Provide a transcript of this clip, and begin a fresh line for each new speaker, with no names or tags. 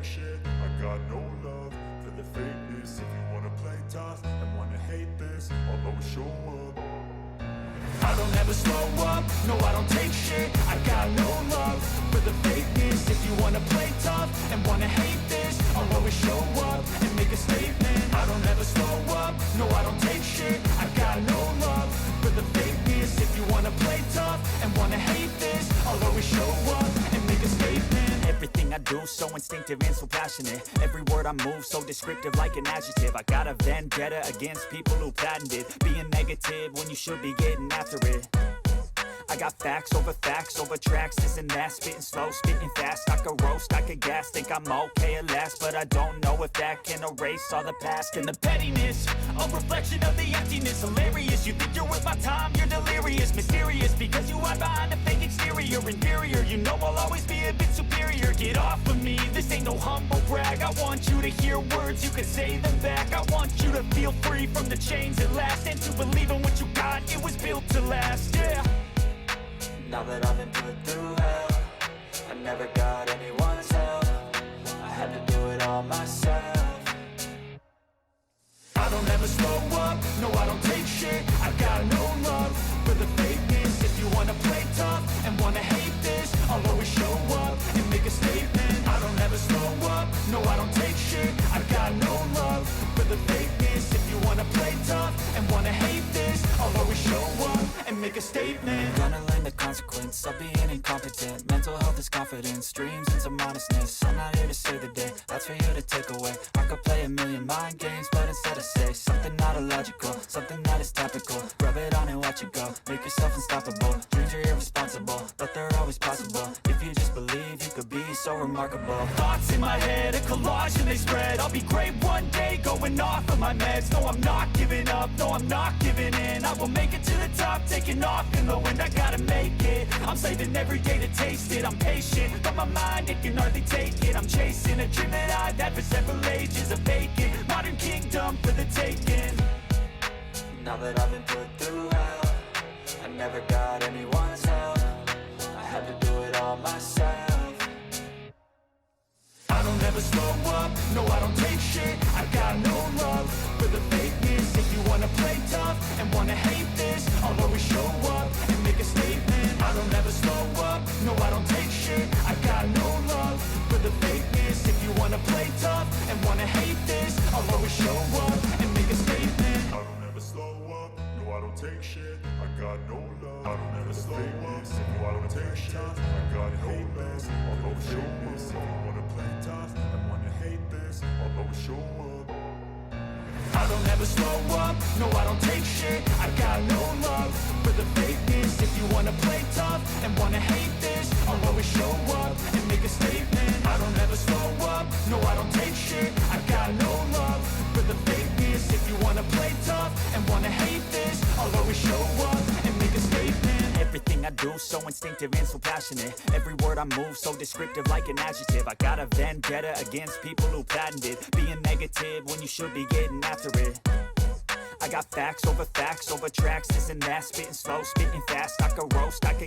shit. I got no love for the fakeness. If you wanna play tough and wanna hate this, I'll always show up. I don't ever slow up, no I don't take shit. I got no love for the fakeness. If you wanna play tough and wanna hate this, I'll always show up and make a statement. I don't ever slow up, no I don't take shit. I got no love for the fakeness. If you wanna play tough and wanna hate this, I'll always show up and make a statement. Everything I do so instinctive and so passionate. Every word I move so descriptive like an adjective. I got a vendetta against people who patented being negative when you should be getting after it. I got facts over tracks, this and that. Spitting slow, spitting fast, I could roast, I could gas. Think I'm okay at last, but I don't know if that can erase all the past. And the pettiness, a reflection of the emptiness. Hilarious, you think you're worth my time, you're delirious. Mysterious, because you hide behind a fake exterior. Inferior, you know I'll always be a bit superior. Get off of me, this ain't no humble brag. I want you to hear words, you can say them back. I want you to feel free from the chains at last, and to believe in what you got, it was built to last, yeah.
Now that I've been put through hell, I never got anyone's help. I had to do it all myself.
I don't ever slow up, no I don't take shit. I got no love for the fakeness. If you wanna play tough and wanna hate this, I'll always show up and make a statement. I don't ever slow up, no I don't take shit. I got no love for the fakeness. If you wanna play tough and wanna hate this, I'll always show up and make a statement.
Gonna learn the consequence of being incompetent. Mental health is confidence, dreams and some honestness. I'm not here to save the day, that's for you to take away. I could play a million mind games, but instead I say something not illogical, something that is topical. Rub it on and watch it go, make yourself unstoppable. Dreams are irresponsible, but they're always possible. If you just believe, you could be so remarkable.
Thoughts in my head, a collage and they spread. I'll be great one day, going off of my meds. No, I'm not giving up, no, I'm not giving in. I will make it to the top, taking off in the wind. I gotta make it, I'm saving every day to taste it. I'm patient, but my mind, it can hardly take it. I'm chasing a dream that I've had for several ages. A vacant, modern kingdom for the taking.
Now that I've been put through hell, I never got anyone's help. I had to do it all myself.
I don't ever slow up, no I don't take shit. I got no love for the fakeness. If you wanna play tough and wanna hate this, I'll always show up and make a statement. I don't ever slow up, no I don't take shit. I got no love for the fakeness. If you wanna play tough and wanna hate this, I'll always show up and make a statement. I don't ever slow up, no I don't take shit. I got no love, I don't ever slow up, no I don't take shit. I got no love, I'll always show up. If you wanna play tough and wanna hate this, I'll always show up. I don't ever slow up, no I don't take shit. I got no love for the fakeness. If you wanna play tough and wanna hate this, I'll always show up and make a statement. I don't ever slow up, no I don't take shit. I got no love for the fakeness. If you wanna play tough and wanna hate this, I'll always show up and make a statement. Everything I do so instinctive and so passionate. Every word I move so descriptive like an adjective. I got a vendetta against people who patented being negative when you should be getting after it. I got facts over tracks, this and that. Spitting slow, spitting fast, I could roast, I could